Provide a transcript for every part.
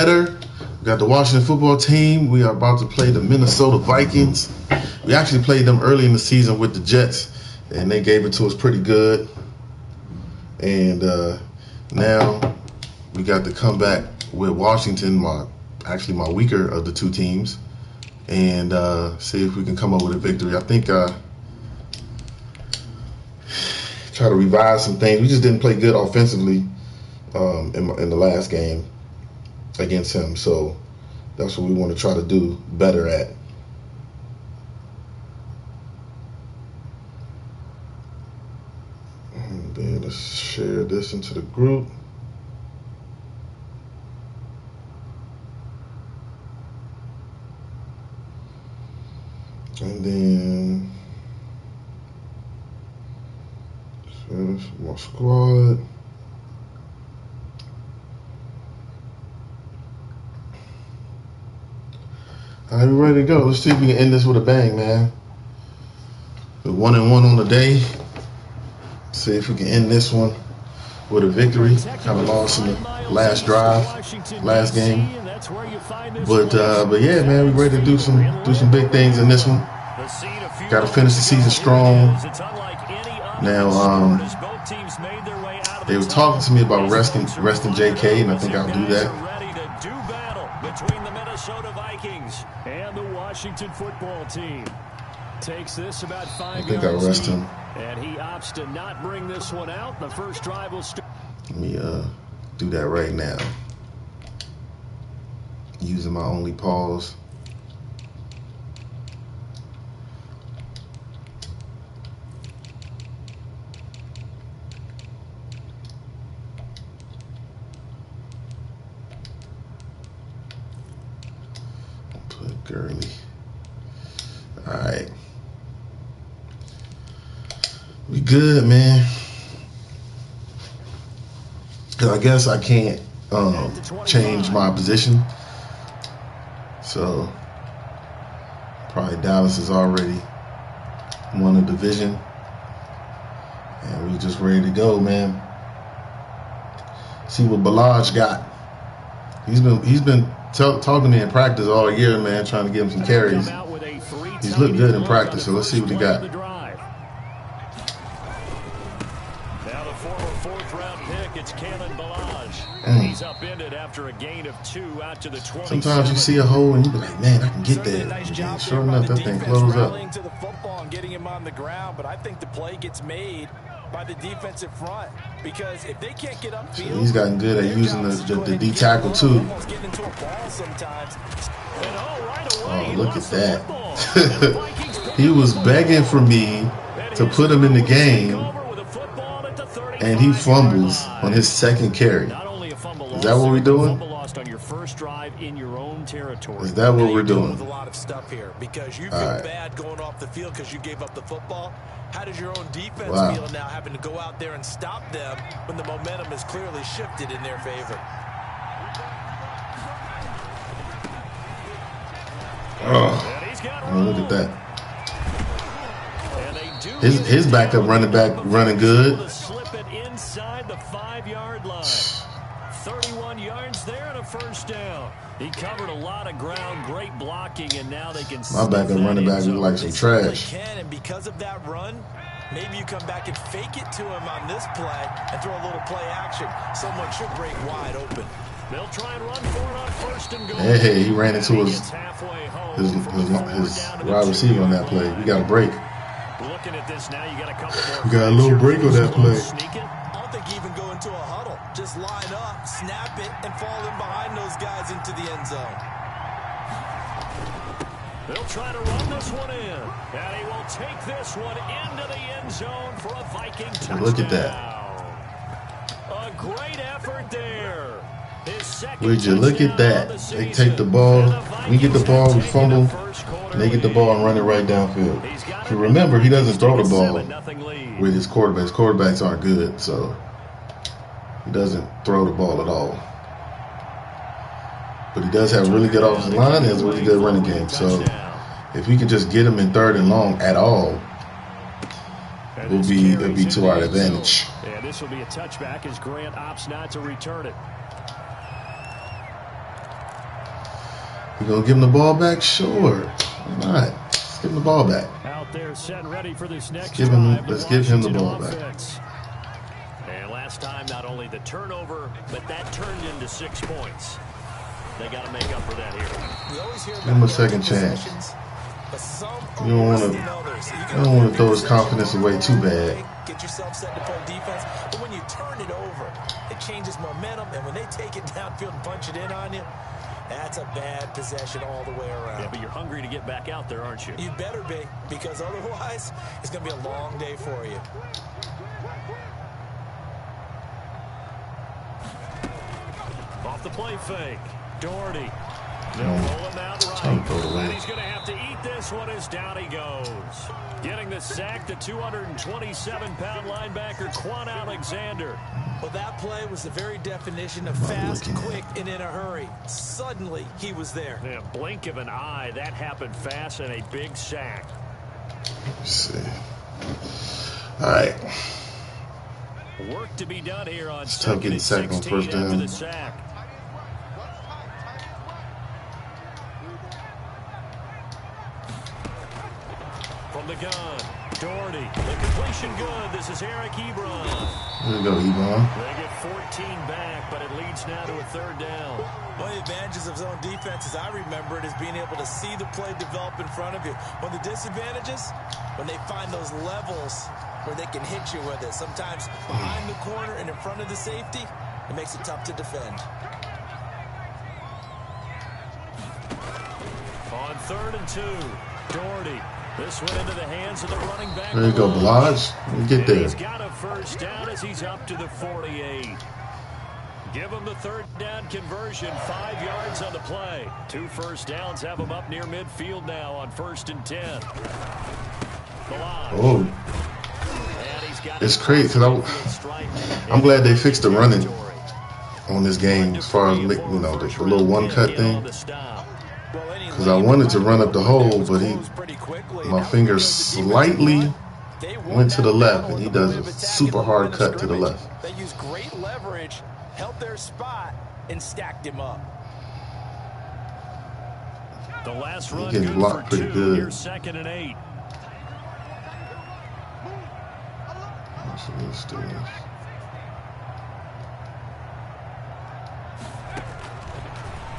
better. We got the Washington football team. We are about to play the Minnesota Vikings. We actually played them early in the season with the Jets, and they gave it to us pretty good. And now we got to come back with Washington, my weaker of the two teams, and see if we can come up with a victory. I think try to revise some things. We just didn't play good offensively in the last game against him, so that's what we want to try to do better at. And then let's share this into the group. And then share this with my squad. All right, we're ready to go. Let's see if we can end this with a bang, man. The 1-1 on the day. See if we can end this one with a victory. Kind of lost in the last drive, last game. But yeah, man, we're ready to do some big things in this one. Got to finish the season strong. Now, they were talking to me about resting JK, and I think I'll do that. Between the Minnesota Vikings and the Washington football team. Takes this about 5 yards. I think I'll rest him. And he opts to not bring this one out. The first drive will start. Let me do that right now. Using my only pause. Put Gurley. All right. We good, man. Cause I guess I can't change my position. So probably Dallas is already won the division, and we just ready to go, man. See what Balaj got. He's been talking to me in practice all year, man, trying to get him some carries. He's looked good in practice, so let's see what he got. He's upended after a gain of 2 out to the 20. Sometimes you see a hole and you be like, man, I can get there. And sure enough, that thing closed up. To the football and getting him on the ground, but I think the play gets made by the defensive front, because if they can't get upfield, so he's gotten good at using the D tackle too. Oh, look at that. He was begging for me to put him in the game, and he fumbles on his second carry. Is that what we're doing? Is that what we're doing? A lot of stuff here because you feel bad going off the field because you gave up the football. How does your own defense feel now, having to go out there and stop them when the momentum is clearly shifted in their favor? Oh, look at that. His backup running back running good. Slip it inside the 5-yard line. 31 yards there and a first down. He covered a lot of ground, great blocking, and now they can. My backup running back look like some trash. And because of that run, maybe you come back and fake it to him on this play and throw a little play action. Someone should break wide open. They'll try and run for it on first and goal. Hey, he ran into his wide receiver on that play. We got a break. Looking at this now, you got a couple more. We got a little break on that play. I don't think even go into a huddle. Just line up, snap it, and fall in behind those guys into the end zone. They'll try to run this one in, and he will take this one into the end zone for a Viking touchdown. Look at that. A great effort there. Would you look at that? They take the ball, we get the ball, we fumble, and they get the ball and run it right downfield. So remember, he doesn't throw the ball with his quarterbacks. Quarterbacks aren't good, so he doesn't throw the ball at all. But he does have a really good offensive line and has a really good running game. So if we can just get him in 3rd and long at all, it'll be to our advantage. And this will be a touchback as Grant opts not to return it. You gonna give him the ball back? Sure. Why not? Let's give him the ball back. Out there, set and ready for this next Let's give him the ball back. And last time, not only the turnover, but that turned into 6 points. They got to make up for that here. Give him a second chance. You don't want to throw his confidence away too bad. Get yourself set to play defense, but when you turn it over, it changes momentum, and when they take it downfield and punch it in on you, that's a bad possession all the way around. Yeah, but you're hungry to get back out there, aren't you? You better be, because otherwise, it's going to be a long day for you. Off the play fake. Doherty. They'll roll him out right. And he's going to have to eat this one as down he goes. Getting the sack, the 227-pound linebacker, Quan Alexander. Well, that play was the very definition of fast, quick, and in a hurry. Suddenly, he was there. Yeah, blink of an eye, that happened fast and a big sack. Let's see. All right. Work to be done here on it's tough getting sacked on first down. The sack. From the gun, Doherty. The completion good. This is Eric Ebron. There you go, Ebron. They get 14 back, but it leads now to a third down. One of the advantages of zone defense, as I remember it, is being able to see the play develop in front of you. One of the disadvantages, when they find those levels where they can hit you with it. Sometimes behind the corner and in front of the safety, it makes it tough to defend. On 3rd and 2, Doherty. This went into the hands of the running back. There you go, Blodge. You get there. He's got a first down as he's up to the 48. Give him the third down conversion, 5 yards on the play. 2 first downs have him up near midfield now on 1st and 10. Blodge. Oh. It's crazy because I'm glad they fixed the running on this game as far as, you know, the little one-cut thing. Because I wanted to run up the hole, but my finger slightly went to the left, and he does a super hard cut to the left. They used great leverage, held their spot, and stacked him up. The last run getting blocked pretty good. Here's 2nd and 8.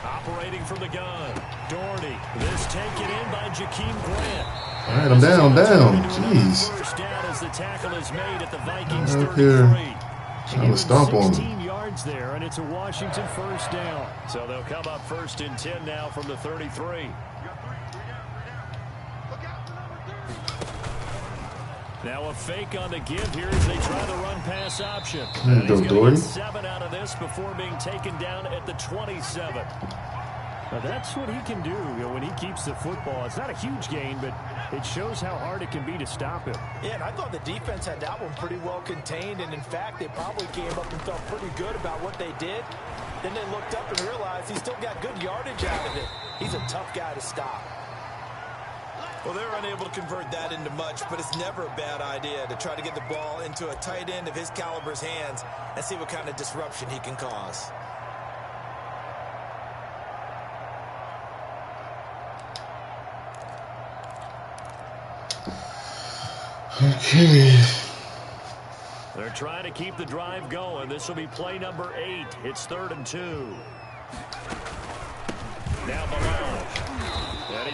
Operating from the gun, Doherty. This taken in by Jakeem Grant. All right, I'm down. Jeez. First down as the tackle is made at the Vikings 33. Trying to stomp on him. 16 yards there, and it's a Washington first down. So they'll come up 1st and 10 now from the 33. Now a fake on the give here as they try the run-pass option. There you go, Doherty. 7 out of this before being taken down at the 27. Now that's what he can do, when he keeps the football. It's not a huge gain, but it shows how hard it can be to stop him. Yeah, and I thought the defense had that one pretty well contained, and in fact, they probably came up and felt pretty good about what they did. Then they looked up and realized he still got good yardage out of it. He's a tough guy to stop. Well, they're unable to convert that into much, but it's never a bad idea to try to get the ball into a tight end of his caliber's hands and see what kind of disruption he can cause. Okay. They're trying to keep the drive going. This will be play number 8. It's 3rd and 2. Now Blodge.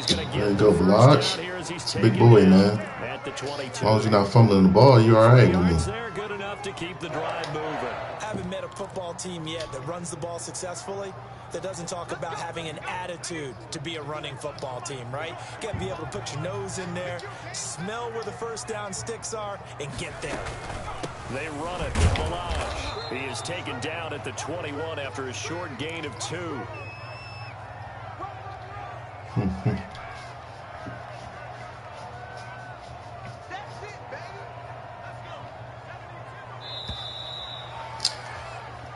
There you go, Blodge. It's a big boy, man. As long as you're not fumbling the ball, you're all right with me. They're good enough to keep the drive moving. I haven't met a football team yet that runs the ball successfully that doesn't talk about having an attitude to be a running football team, right? You got to be able to put your nose in there, smell where the first down sticks are, and get there. They run it with Blodge. He is taken down at the 21 after a short gain of 2.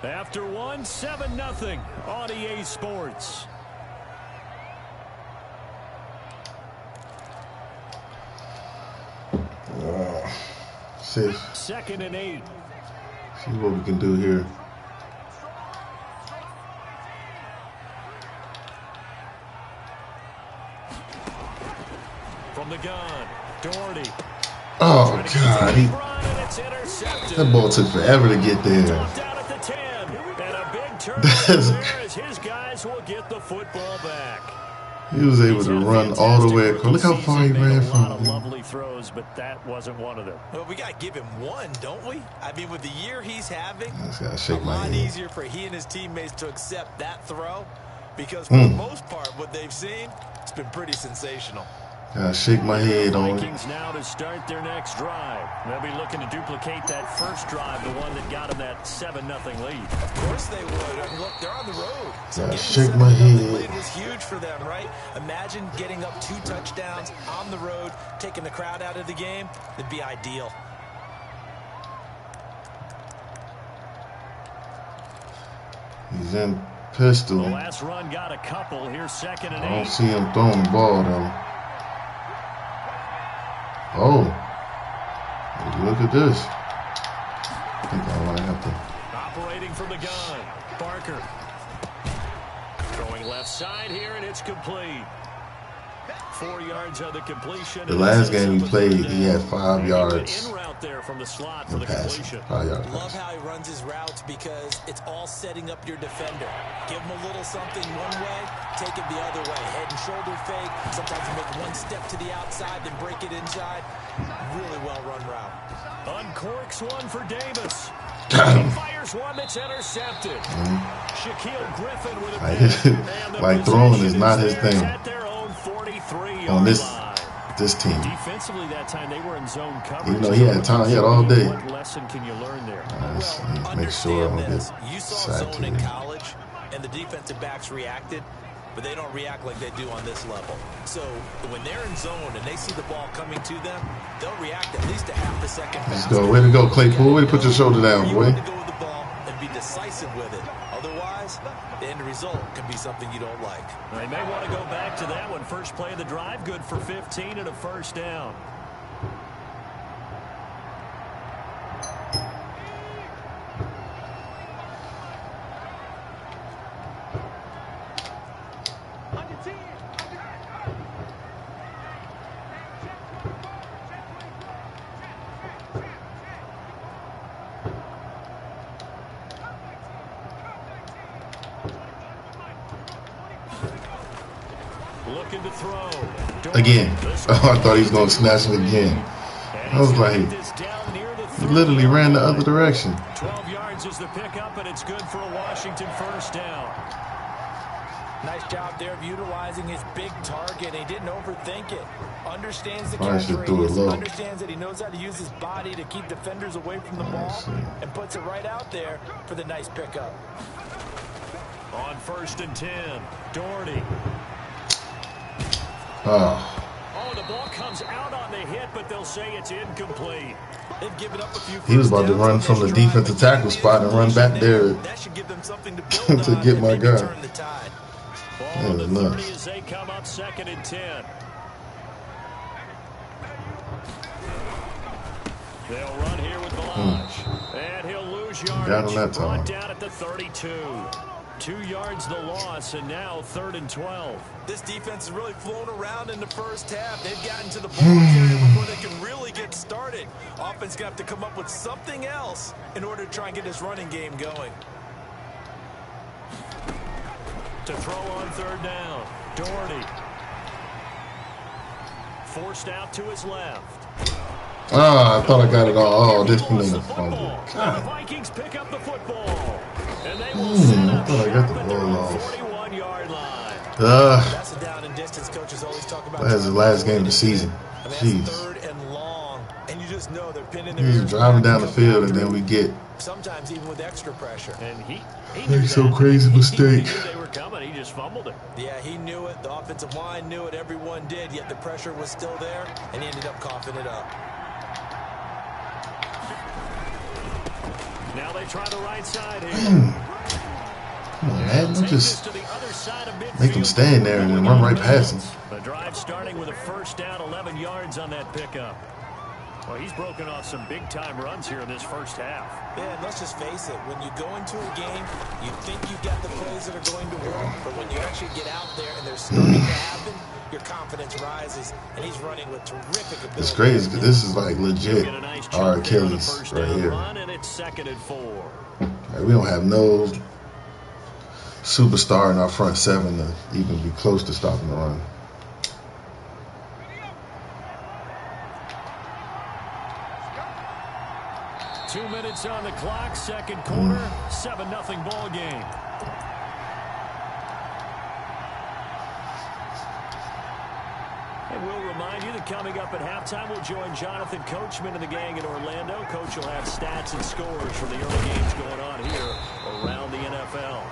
After 1, 7-0 on EA Sports. Safe. 2nd and 8. See what we can do here. From the gun, Doherty. Oh, God. That ball took forever to get there. Down at the 10. And a big turn there as his guys will get the football back. He was able to run all the way across. Look how far he ran from him. A lot of lovely throws, but that wasn't one of them. Well, we got to give him one, don't we? I mean, with the year he's having, a lot easier for he and his teammates to accept that throw because for the most part, what they've seen, it's been pretty sensational. Gotta shake my head on it. Vikings now to start their next drive. They'll be looking to duplicate that first drive, the one that got them that 7-0 lead. Of course they would. I mean, look, they're on the road. So gotta shake my head. It was huge for them, right? Imagine getting up 2 touchdowns on the road, taking the crowd out of the game. It'd be ideal. He's in pistol. The last run got a couple. Here's 2nd and 8. I don't see him throwing the ball though. Oh, look at this. I think I might have to. Operating from the gun, Barker. Going left side here, and it's complete. 4 yards on the completion. The last game he played, he had 5 yards. In route there from the slot for the completion. 5 yards. Love how he runs his routes because it's all setting up your defender. Give him a little something one way, take it the other way. Head and shoulder fake. Sometimes you make one step to the outside, then break it inside. Really well run route. Uncorks one for Davis. Fires one that's intercepted. Shaquille Griffin with a like throwing is not his thing. On this team. Defensively that time they were in zone coverage. Even though he had time, he had all day. What lesson can you learn there? Make sure I don't get you saw zone in college, and the defensive backs reacted, but they don't react like they do on this level. So when they're in zone and they see the ball coming to them, they'll react at least a half a second faster. Let's go. Way to go, Claypool. Way to put your shoulder down, boy. You want to go with the ball and be decisive with it. Otherwise, the end result can be something you don't like. They may want to go back to that one. First play of the drive, good for 15 and a first down. Looking to throw. Again. Oh, I thought he was going to snatch it again. I was like, he literally ran the other direction. 12 yards is the pickup, and it's good for a Washington first down. Nice job there of utilizing his big target. He didn't overthink it. Understands the catch radius. Understands that he knows how to use his body to keep defenders away from the ball, and puts it right out there for the nice pickup. On 1st and 10, Doherty. Oh, the ball comes out on the hit, but they'll say it's incomplete. They've given up a few. He was about to run from the defensive tackle spot and run back there to get my guy. Ball on the 30 as they come up 2nd and 10. They'll run here with Balaj. And he'll lose yardage. Down on that time. Brought down at the 32. 2 yards the loss, and now 3rd and 12. This defense has really flown around in the first half. They've gotten to the ball carrier before they can really get started. Offense going to have to come up with something else in order to try and get this running game going. To throw on 3rd down, Doherty. Forced out to his left. I thought I got it all. Oh, this nigga fumbled. God. The Vikings pick up the football. And they will I thought I got the ball off. 41-yard line. That's a down and distance coaches always talk about. That's the last game of the season. Jeez. 3rd and long, and you just know they're pinning He's driving down the field, and then we get. Sometimes even with extra pressure. And he makes some crazy mistake. He knew they were coming. He just fumbled it. Yeah, he knew it. The offensive line knew it. Everyone did. Yet the pressure was still there, and he ended up coughing it up. Now they try the right side here. Come on, man. Don't just make them stand there and then run right past him. The drive starting with a first down, 11 yards on that pickup. Well, he's broken off some big-time runs here in this first half. Yeah, and let's just face it. When you go into a game, you think you've got the plays that are going to work. But when you actually get out there and they're starting to happen, your confidence rises, and he's running with terrific ability. It's crazy because this is like legit our Achilles right here. And it's 2nd and 4. Like, we don't have no superstar in our front seven to even be close to stopping the run. Two minutes on the clock, second quarter, 7-0 ball game. And we'll remind you that coming up at halftime, we'll join Jonathan Coachman and the gang in Orlando. Coach will have stats and scores from the early games going on here around the NFL.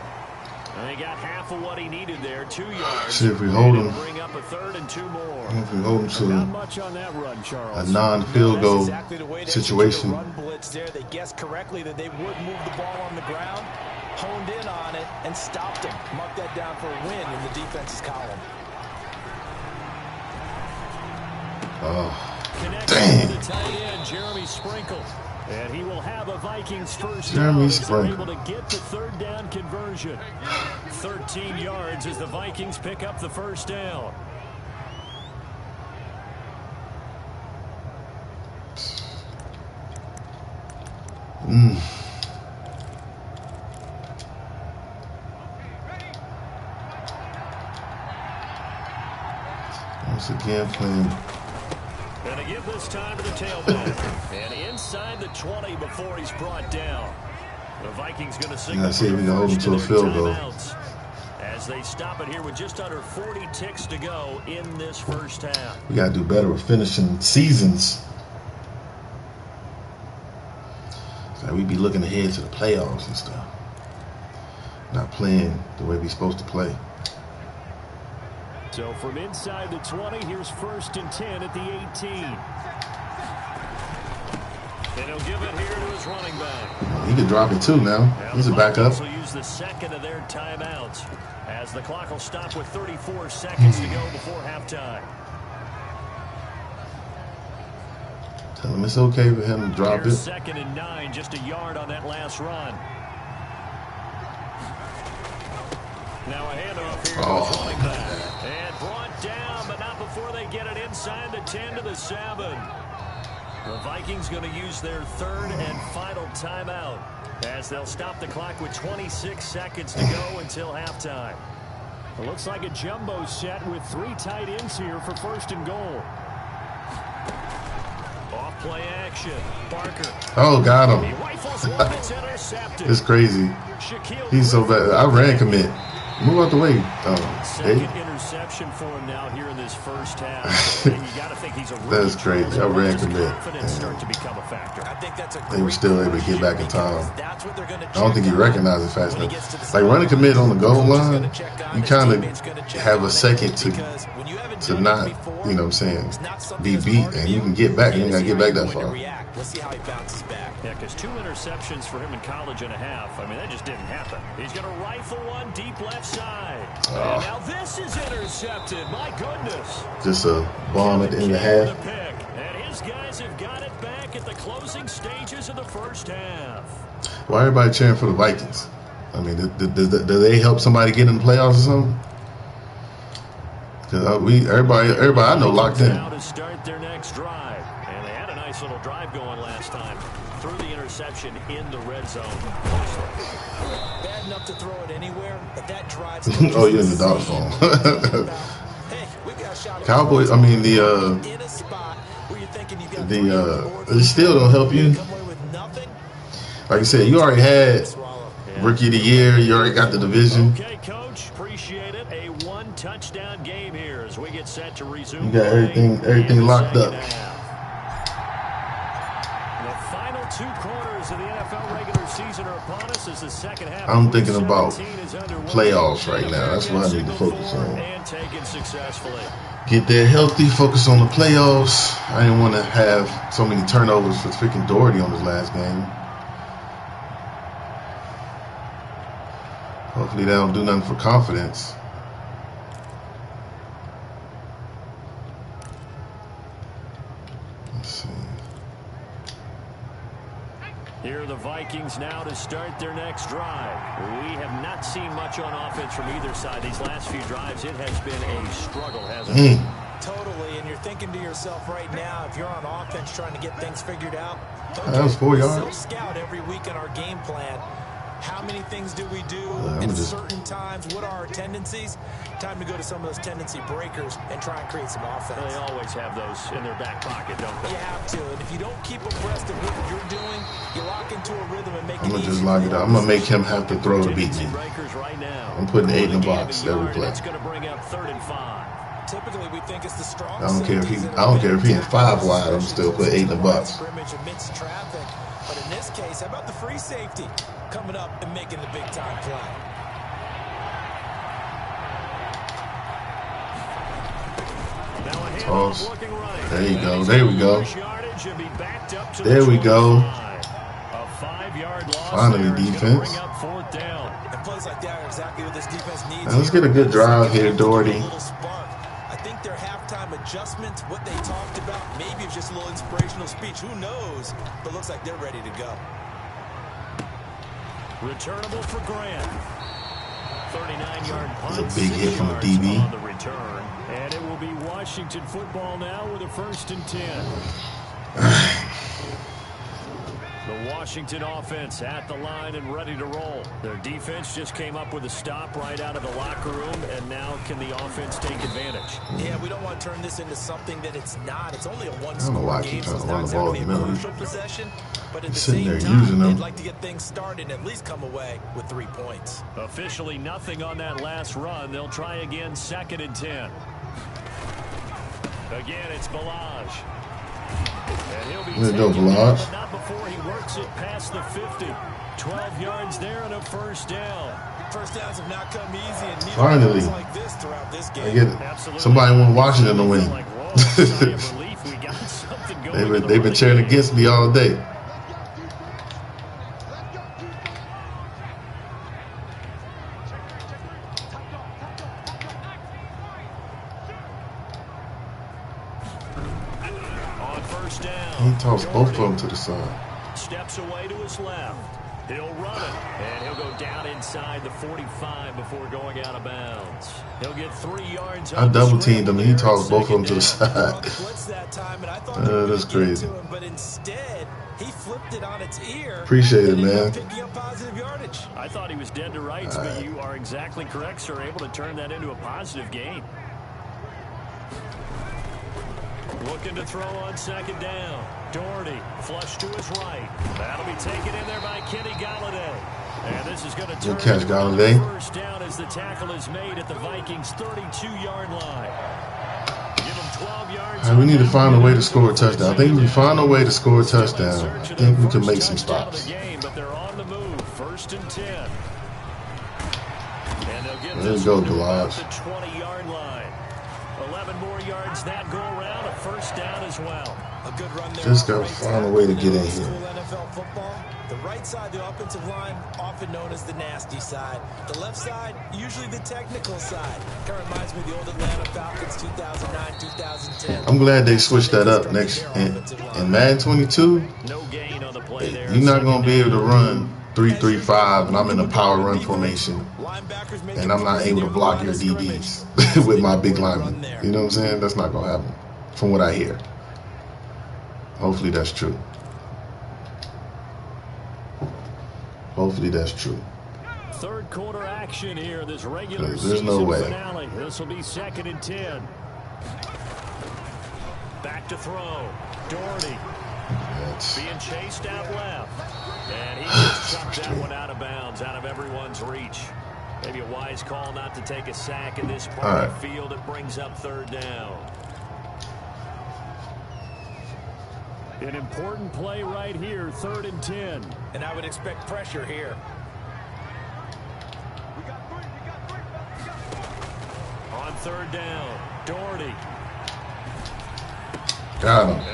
And they got half of what he needed there, 2 yards. See if we hold him. Bring up a 3rd and 2 more. If we hold him to Not much on that run, Charles. a non-field goal exactly the way situation. Run blitz there. They guessed correctly that they would move the ball on the ground, honed in on it, and stopped him. Mark that down for a win in the defense's column. Oh, dang. The tight end, Jeremy Sprinkle. And he will have a Vikings first down as they're able to get the 3rd down conversion. 13 yards as the Vikings pick up the first down. Once again playing. And to give this time to the tailback. And inside the 20 before he's brought down. The Vikings going to signal. I see if we can hold him to a field goal. As they stop it here with just under 40 ticks to go in this first half. We got to do better with finishing seasons. So we be looking ahead to the playoffs and stuff. Not playing the way we're supposed to play. So from inside the 20, here's 1st and 10 at the 18. And he'll give it here to his running back. He could drop it too now. He's a backup. He'll use the 2nd of their timeouts as the clock will stop with 34 seconds to go before halftime. Tell him it's okay for him to drop Here's it. 2nd and 9, just a yard on that last run. Now a handoff here to his running back. And brought down, but not before they get it inside the 10 to the 7. The Vikings going to use their 3rd and final timeout as they'll stop the clock with 26 seconds to go until halftime. It looks like a jumbo set with 3 tight ends here for 1st and goal. Off play action. Barker. Oh, got him. He rifles one that's intercepted. It's crazy. He's so bad. I ran commit. Move out the way. Second interception for him now here in this first half. You got to think he's a That's crazy. I ran commit. Start to become a factor. I think that's a They were still able to get back in time. That's what they're going to I don't think he recognized it fast enough. Like running commit on the goal line, you kind of have a second to not, you know what I'm saying, be beat, and you can get back. You ain't got to get back that far. Let's see how he bounces back. Yeah, because 2 interceptions for him in college and a half. I mean, that just didn't happen. He's going to rifle one deep left side. And now this is intercepted. My goodness. Just a bomb at the end of the half. And his guys have got it back at the closing stages of the first half. Why everybody cheering for the Vikings? I mean, do they help somebody get in the playoffs or something? Because everybody I know locked in. Now to start their next drive. And they had a nice little drive going last time. Threw the interception in the red zone. Bad enough to throw it anywhere, but that drives. Oh, you're in the dog phone. Hey, we got a shot. Cowboys. I mean in a spot where you're thinking you got it still don't help you. come away with nothing. Like I said, you already had Rookie of the Year. You already got the division. Okay, Coach. Appreciate it. A 1-touchdown game here as we get set to resume. You got everything locked up. The final 2 quarters of the NFL regular season are upon us as the second half. I'm thinking about playoffs right now. That's what I need to focus on. And taken successfully. Get there healthy, focus on the playoffs. I didn't want to have so many turnovers for freaking Doherty on his last game. Hopefully they don't do nothing for confidence. Let's see. Here are the Vikings now to start their next drive. We have not seen much on offense from either side. These last few drives, it has been a struggle, hasn't it? Totally, and you're thinking to yourself right now, if you're on offense trying to get things figured out, that was 4 yards. Scout every week in our game plan. How many things do we do at certain times? What are our tendencies? Time to go to some of those tendency breakers and try and create some offense. They always have those in their back pocket, don't they? You have to, and if you don't keep abreast of what you're doing, you lock into a rhythm and make it easy. I'm gonna just lock it out. I'm gonna make him have to throw to beat me. I'm putting 8 in the box every play. It's going to bring up 3rd and 5. Typically, we think it's the strong. I don't care if he in 5 wide. I'm still put 8 in the box. Amidst traffic, but in this case, how about the free safety coming up and making the big time play? Toss. There you go. There we go. There we go. Finally, defense. Now, let's get a good drive here, Doherty. I think their halftime adjustment, what they talked about, maybe it's just a little inspirational speech. Who knows? But looks like they're ready to go. Returnable for Grant. 39-yard punt. That's a big hit from the DB. On the return. And it will be Washington football now with a 1st and 10. The Washington offense at the line and ready to roll. Their defense just came up with a stop right out of the locker room, and now can the offense take advantage? Yeah, we don't want to turn this into something that it's not. It's only a one-score game, so it's not exactly a crucial possession. But at the same time, they'd like to get things started and at least come away with 3 points. Officially nothing on that last run. They'll try again, 2nd and 10. Again, it's Balaj. And he'll be taken down, but not before he works it past the 50. 12 yards there and a 1st down. First downs have not come easy, and finally, like this throughout this game. I get it. Absolutely. Somebody want Washington to win. They've been cheering against me all day. He tossed both of them to the side. Steps away to his left. He'll run it, and he'll go down inside the 45 before going out of bounds. He'll get 3 yards. I double-teamed him, and he tossed both of them to the side. That's crazy. But instead, he flipped it on its ear. Appreciate it, man. I thought he was dead to rights, but you are exactly correct, sir. Able to turn that into a positive gain. Looking to throw on 2nd down. Doherty flush to his right. That'll be taken in there by Kenny Galladay. And this is going to turn catch, Galladay. 1st down as the tackle is made at the Vikings' 32-yard line. Give them 12 yards. We need to find a way to score a touchdown. I think if we find a way to score a touchdown, I think we can make some stops. But they're on the move. 1st and 10. And they'll get there you go, Balaj. the 20-yard line. 11 more yards that go around. A 1st down as well. A good run there. Just got to find a way to get in here. NFL football, the right side, the offensive line, often known as the nasty side. The left side, usually the technical side. Kind of reminds me of the old Atlanta Falcons 2009, 2010. I'm glad they switched that up next in Madden 22. No gain on the play there. You're not going to be able to run 3-3-5, and I'm in a power run formation, and I'm not able to block your DBs with my big lineman. You know what I'm saying? That's not going to happen, from what I hear. Hopefully that's true. Hopefully that's true. 3rd quarter action here. This regular there's no way. Finale. This will be 2nd and 10. Back to throw. Doherty. Being chased out left. And he just chucked that one out of bounds, out of everyone's reach. Maybe a wise call not to take a sack in this part of the field. It brings up 3rd down. An important play right here, 3rd and 10. And I would expect pressure here. On 3rd down, Doherty. Got him.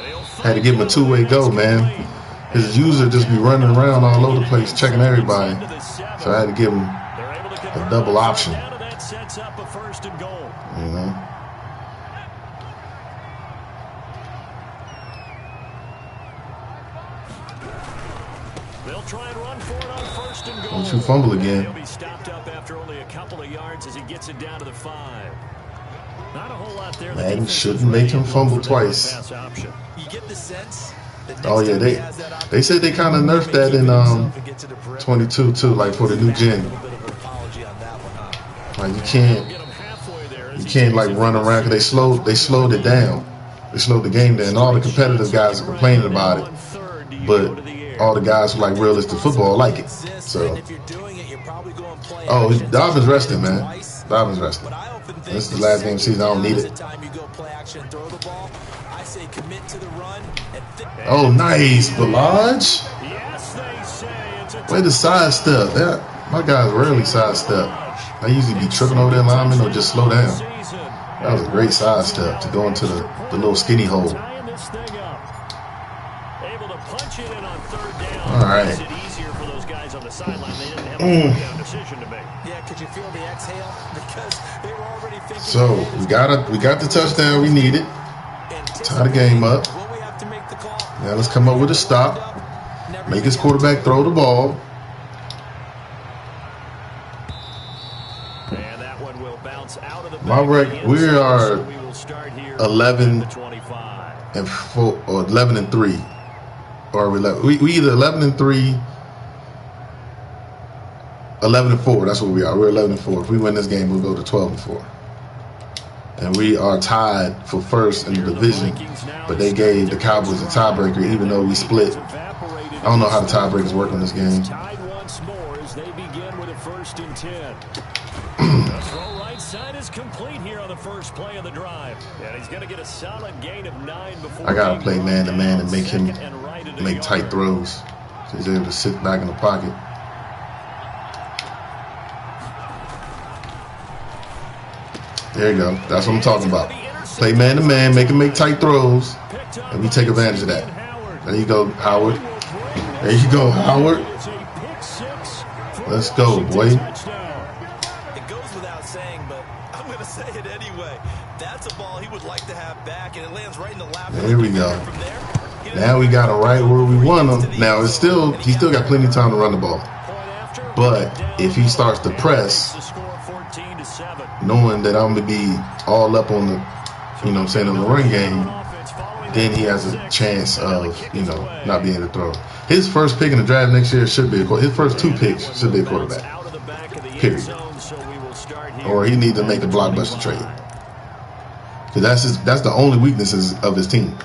Had to give him a two-way go, man. His user just be running around all over the place, checking everybody. So I had to give him a double option. That sets up a 1st and goal. You know? try and run for it on first and goal. Don't you fumble again. He'll be stopped up after only a couple of yards as he gets it down to the 5. Not a whole lot there. Madden shouldn't make him fumble twice. You get the sense. Oh yeah, they said they kind of nerfed that in 22 too, like for the new gen. Like you can't like run around because they slowed it down. They slowed the game down. All the competitive guys are complaining about it, but all the guys who like realistic football like it. So, Dobbins resting, man. Dobbins resting. This is the last game of the season. I don't need it. Oh, nice, Balaj. Way to sidestep. My guys rarely sidestep. I usually be tripping over their linemen or just slow down. That was a great sidestep to go into the little skinny hole. All right. So we got the touchdown we needed. Tie the game up. Now let's come up with a stop. Make his quarterback throw the ball. We are 11 and 4 or 11 and 3, or we either 11 and 3, 11 and 4. That's what we are. We're 11 and 4. If we win this game, we'll go to 12 and 4. And we are tied for first in the division, but they gave the Cowboys a tiebreaker, even though we split. I don't know how the tiebreakers work in this game. Tied once more as they begin with a 1st and 10. The throw right side is complete here on the first play of the drive. And he's going to get a solid gain of 9 before. I got to play man-to-man and make him make tight throws so he's able to sit back in the pocket. There you go. That's what I'm talking about. Play man-to-man, make him make tight throws, and we take advantage of that. There you go, Howard. There you go, Howard. Let's go, boy. It goes without saying, but I'm going to say it anyway. That's a ball he would like to have back, and it lands right in the lap. There we go. Now we got it right where we want him. Now he still got plenty of time to run the ball. But if he starts to press, knowing that I'm going to be all up on the, on the run game, then he has a chance of, not being able to throw. His first pick in the draft next year should be his first 2 picks should be a quarterback. Period. Or he needs to make a blockbuster trade. Because that's the only weaknesses of his team.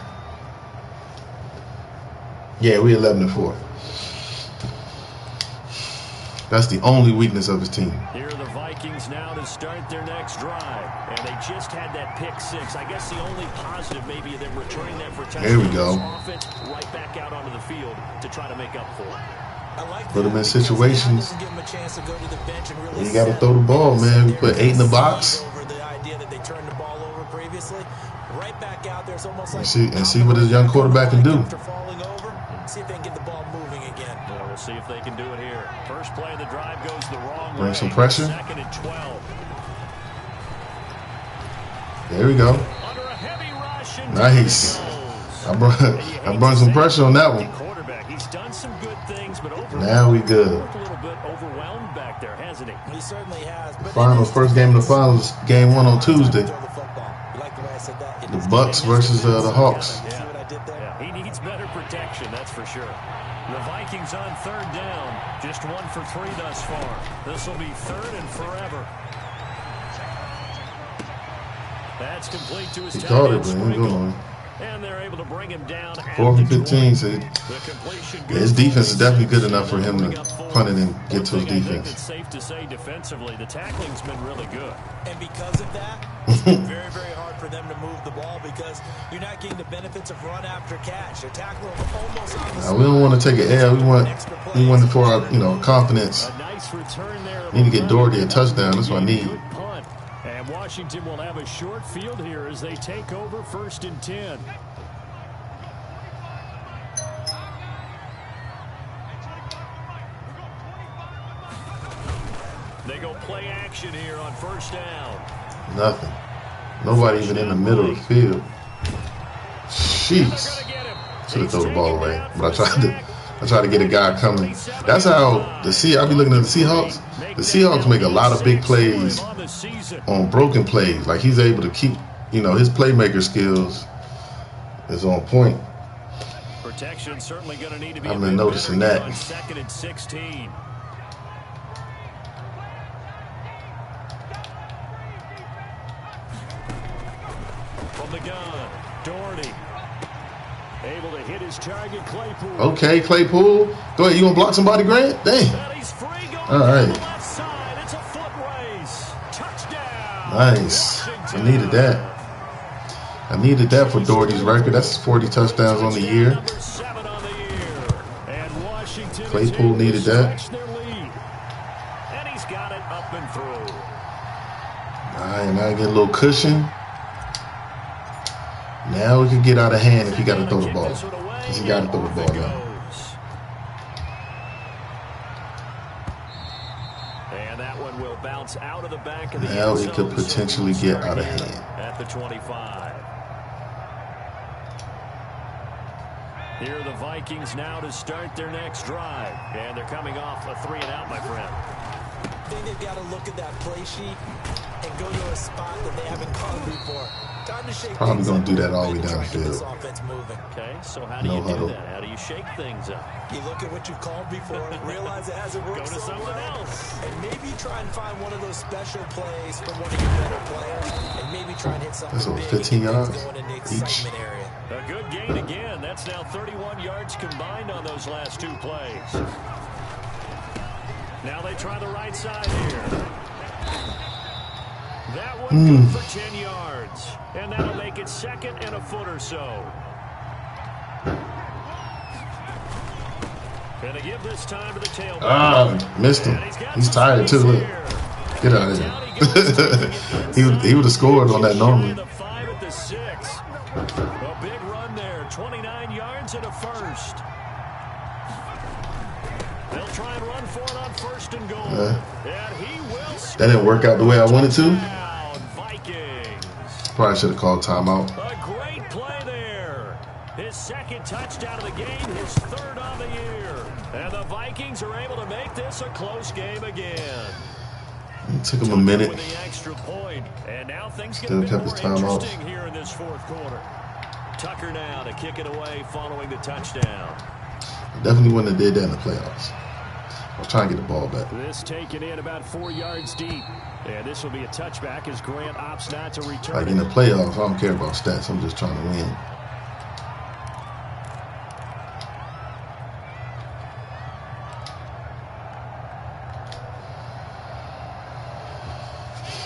Yeah, we're 11 and 4. That's the only weakness of his team. Here are the Vikings now to start their next drive. And they just had that pick 6. I guess the only positive maybe them returning that for touchdown. Here we go. Offense right back out onto the field to try to make up for it. Put him in situations where you got to throw the ball, man. We put 8 in the box. And see what this young quarterback can do. See if they can get the ball moving again. Yeah, we'll see if they can do it here. First play of the drive goes the wrong way. Bring some pressure. 2nd and 12. There we go. Under a heavy rush and Nice. I brought some pressure on that one. He's done some good things, but now we good. A little bit overwhelmed back there, hasn't he? He certainly has. First game of the finals, game 1 on Tuesday. The Bucks versus the Hawks. He needs better protection, that's for sure. The Vikings on 3rd down, just 1 for 3 thus far. This will be 3rd and forever. That's complete to his He caught it, but he going. And they're able to bring him down. 4th and 15. So his defense is definitely good enough for him to punt it and get to his defense. It's safe to say defensively, the tackling's been really good. And because of that, it's been very, very hard for them to move the ball because you're not getting the benefits of run after catch. They're tackling almost on the spot. We don't want to take an L. We want it for our confidence. A nice return there. Need to get Doherty a touchdown. That's what I need. And Washington will have a short field here as they take over 1st and 10. They go play action here on 1st down. Nothing. Nobody even in the middle of the field. Jeez. Should have thrown the ball away, but I try to get a guy coming. That's how the I be looking at the Seahawks. The Seahawks make a lot of big plays on broken plays. Like he's able to keep, his playmaker skills is on point. Protection certainly going to need to be I've been noticing that. On 2nd and 16. From the gun, Doherty. Able to hit his target, Claypool. Okay, Claypool. Go ahead. You gonna block somebody, Grant? Dang. All right. Left side. It's a foot race. Touchdown. Nice. I needed that. I needed that for Doherty's record. That's 40 touchdowns on the year. Claypool needed that. And he's got it up and through. All right, now I get a little cushion. Now we can get out of hand if he got to throw the ball. Because he got to throw the ball now. And that one will bounce out of the back of the now it could potentially get out of hand. At the 25. Here are the Vikings now to start their next drive. And they're coming off a 3-and-out, my friend. I think they've got to look at that play sheet and go to a spot that they haven't called before. Time to shake probably going to do that all the way downfield. Okay, so how do you do that? How do you shake things up? You look at what you've called before, realize it hasn't worked so something well, else. And maybe try and find one of those special plays from one of your better players. And maybe try and hit something big. That's 15 yards going in the excitement each. area. A good gain again. That's now 31 yards combined on those last two plays. Now they try the right side here. That one good for 10 yards. And that'll make it 2nd and a foot or so. And to give this time to the tailback. Ah, missed him. He's tired too. Look. Get out of here. he would have scored on that normally. The 5 at the 6. A big run there. 29 yards and a first. They'll try and run for it on 1st and goal. And he will score. That didn't work out the way I wanted to. Vikings. Probably should have called timeout. A great play there. His 2nd touchdown of the game, his 3rd on the year. And the Vikings are able to make this a close game again. It took him a minute. With the extra point. And now things get Still a bit kept more his time off. interesting here in this 4th quarter. Tucker now to kick it away following the touchdown. Definitely wouldn't have did that in the playoffs. I'll try and get the ball back. This taken in about 4 yards deep. And this will be a touchback as Grant opts not to return. Like in the playoffs, I don't care about stats. I'm just trying to win.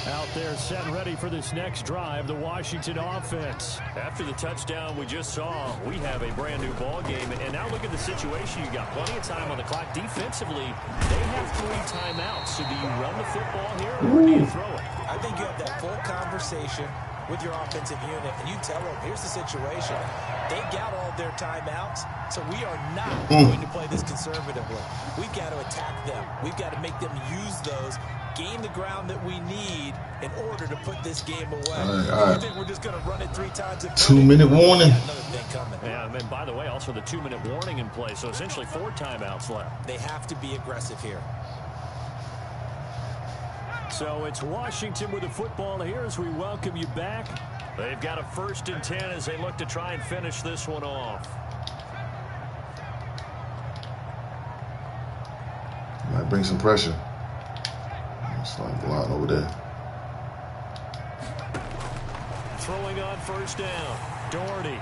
Out there set and ready for this next drive, the Washington offense. After the touchdown we just saw, we have a brand new ball game. And now look at the situation. You got plenty of time on the clock. Defensively, they have 3 timeouts. So do you run the football here or do you throw it? I think you have that full conversation with your offensive unit, and you tell them, here's the situation. They got all their timeouts, so we are not going to play this conservatively. We've got to attack them. We've got to make them use those, gain the ground that we need in order to put this game away. All right. You think we're just going to run it 3 times and 2-minute warning. another thing coming. Yeah, and by the way, also the 2-minute warning in play, so essentially 4 timeouts left. They have to be aggressive here. So it's Washington with the football here as we welcome you back. They've got a 1st and 10 as they look to try and finish this one off. Might bring some pressure. It's like a lot over there. Throwing on 1st down. Doherty.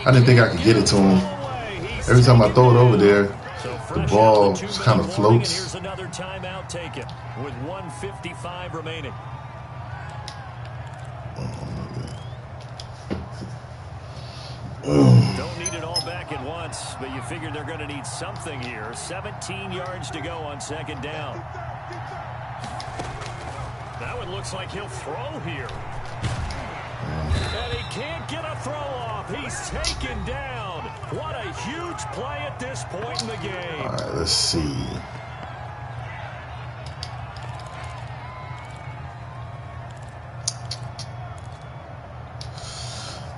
I didn't think I could get it to him. Every time I throw it over there, the ball just kind of floats. Here's another timeout taken with 1:55 remaining. Don't need it all back at once, but you figure they're going to need something here. 17 yards to go on 2nd down. Now it looks like he'll throw here. And he can't get a throw off. He's taken down. What a huge play at this point in the game. All right, let's see.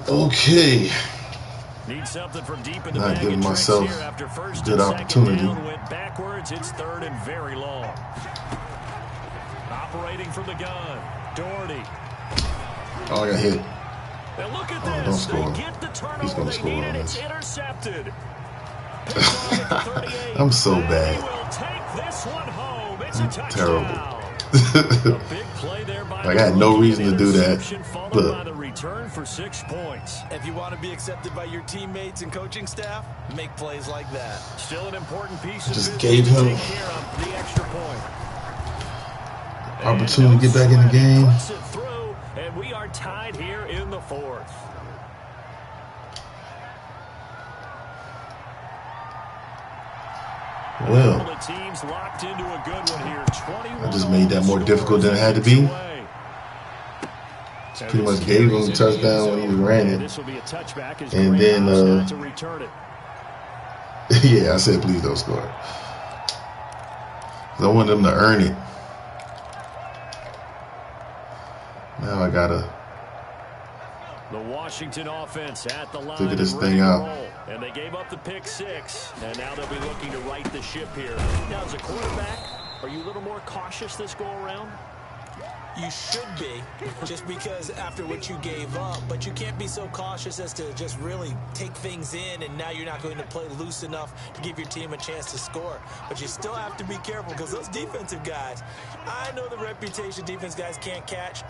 Okay. Need something from deep in the Not bag giving of tricks myself here after first good and opportunity. second down went backwards. It's third and very long. Operating from the gun, Doherty. Oh, I got hit. And look at Don't this. score. They get the turnover He's gonna they score needed. on It's this. intercepted. Picked off at the 38. I'm so And bad. he will take this one home. It's a touchdown. Terrible. A big play there by Like, I had no reason to do that, followed but by the return for 6 points. If you want to be accepted by your teammates and coaching staff, make plays like that. Still an important piece of just business gave to him take care of, the extra point. opportunity to get back in the game. Puts it through, and we are tied here in the 4th. Well, The team's locked into a good one here. I just made that more difficult than it had to be. Pretty much gave him a touchdown when he ran it. This will be a touchback as And then, not to return it. yeah, I said please don't score. I want them to earn it. Now I gotta The Washington offense at the line. figure this and ready thing to out. roll. And they gave up the pick 6, and now they'll be looking to right the ship here. Now, as a quarterback, are you a little more cautious this go around? You should be, just because after what you gave up, but you can't be so cautious as to just really take things in, and now you're not going to play loose enough to give your team a chance to score. But you still have to be careful, because those defensive guys, I know the reputation defense guys can't catch.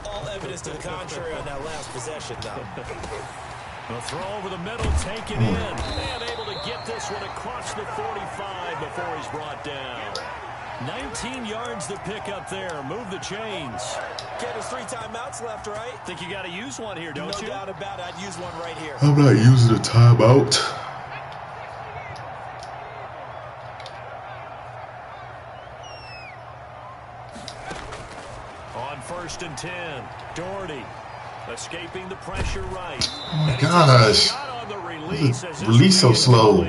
All evidence to the contrary on that last possession, though. The throw over the middle, taken in, and able to get this one across the 45 before he's brought down. 19 yards to pick up there. Move the chains. Get his 3 timeouts left, right? Think you got to use one here, don't you? No doubt about it. I'd use one right here. I'm not using a timeout. On 1st and 10, Doherty escaping the pressure right. Oh my gosh. Release so slow.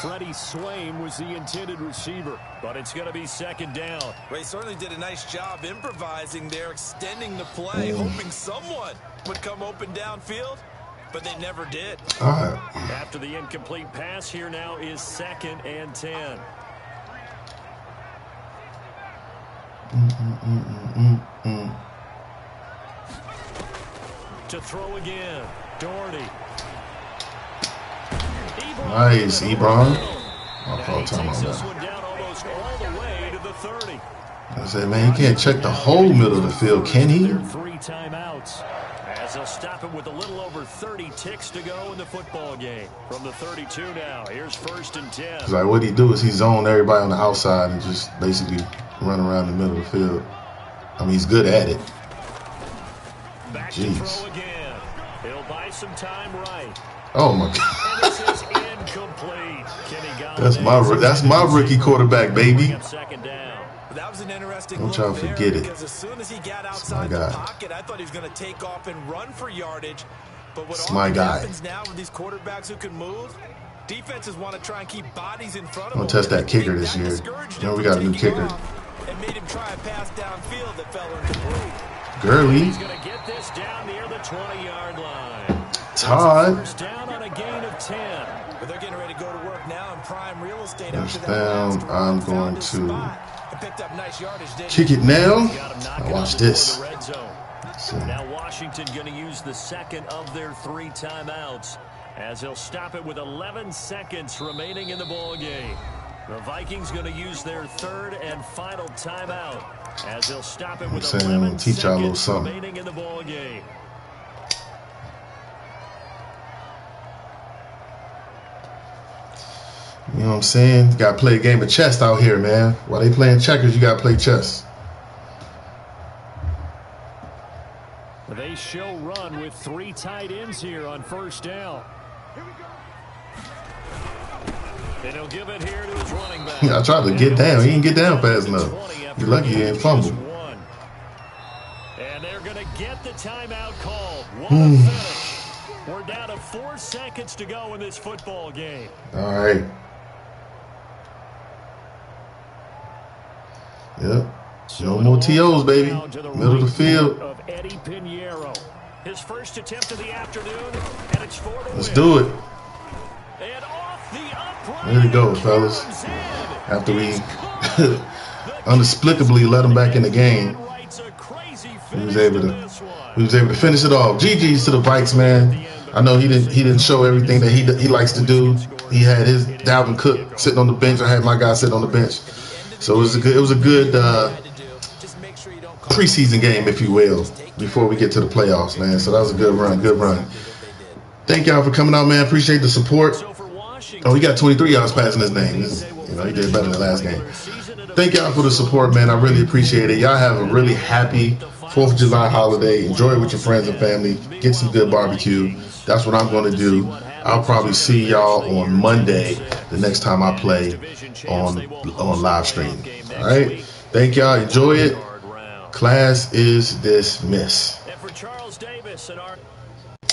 Freddie Swain was the intended receiver, but it's going to be 2nd down. Ray certainly did a nice job improvising there, extending the play, hoping someone would come open downfield, but they never did. All right. After the incomplete pass, here now is 2nd and 10. To throw again, Doherty. Nice, Ebron. I'll Now call he time takes on this that. one down almost all the way to the 30. I said, man, he can't check the whole middle of the field, can he? There are 3 timeouts. As they'll stop it with a little over 30 ticks to go in the football game. From the 32 now, here's 1st and 10. Like, what he do is he zone everybody on the outside and just basically run around the middle of the field. I mean, he's good at it. Back to throw again. He'll buy some time right. Oh my God. And this is incomplete. That's my rookie quarterback, baby. Second down. That was an interesting Don't look y'all there, forget it. because as soon as he got outside the pocket, I thought he was going to take off and run for yardage. But what often happens now with these quarterbacks who can move, defenses want to try and keep bodies in front of them. I'm gonna test that kicker this year. You know, we got a new kicker. And made him try a pass downfield that fell incomplete. Gurley. He's going to get this down near the 20-yard line. Todd. First down on a gain of 10. But they're getting ready to go to work now in prime real estate. First down. I'm going to picked up nice yardage, kick it now. Now watch this. Now Washington going to use the 2nd of their 3 timeouts as they'll stop it with 11 seconds remaining in the ball game. The Vikings going to use their 3rd and final timeout as they'll stop it with 11 seconds remaining in the ball game. You know what I'm saying? You got to play a game of chess out here, man. While they playing checkers, you got to play chess. They show run with 3 tight ends here on 1st down. And he'll give it here to his running back. I tried to get down. He didn't get down fast enough. You're lucky he didn't fumble. And they're going to get the timeout called. What a finish. We're down to 4 seconds to go in this football game. All right. Yep. No more TOs, baby. Middle of the field. Of Eddie Pinheiro. His first attempt of the afternoon, and it's 4 to win. Let's do it. There you go, fellas. After we inexplicably let him back in the game, he was able to finish it off. GG's to the Vikes, man. I know he didn't show everything that he likes to do. He had his Dalvin Cook sitting on the bench. I had my guy sitting on the bench. So it was a good preseason game, if you will, before we get to the playoffs, man. So that was a good run. Thank y'all for coming out, man. Appreciate the support. Oh, he got 23 yards passing his name. He did better than the last game. Thank y'all for the support, man. I really appreciate it. Y'all have a really happy 4th of July holiday. Enjoy it with your friends and family. Get some good barbecue. That's what I'm going to do. I'll probably see y'all on Monday, the next time I play on live stream. All right? Thank y'all. Enjoy it. Class is dismissed.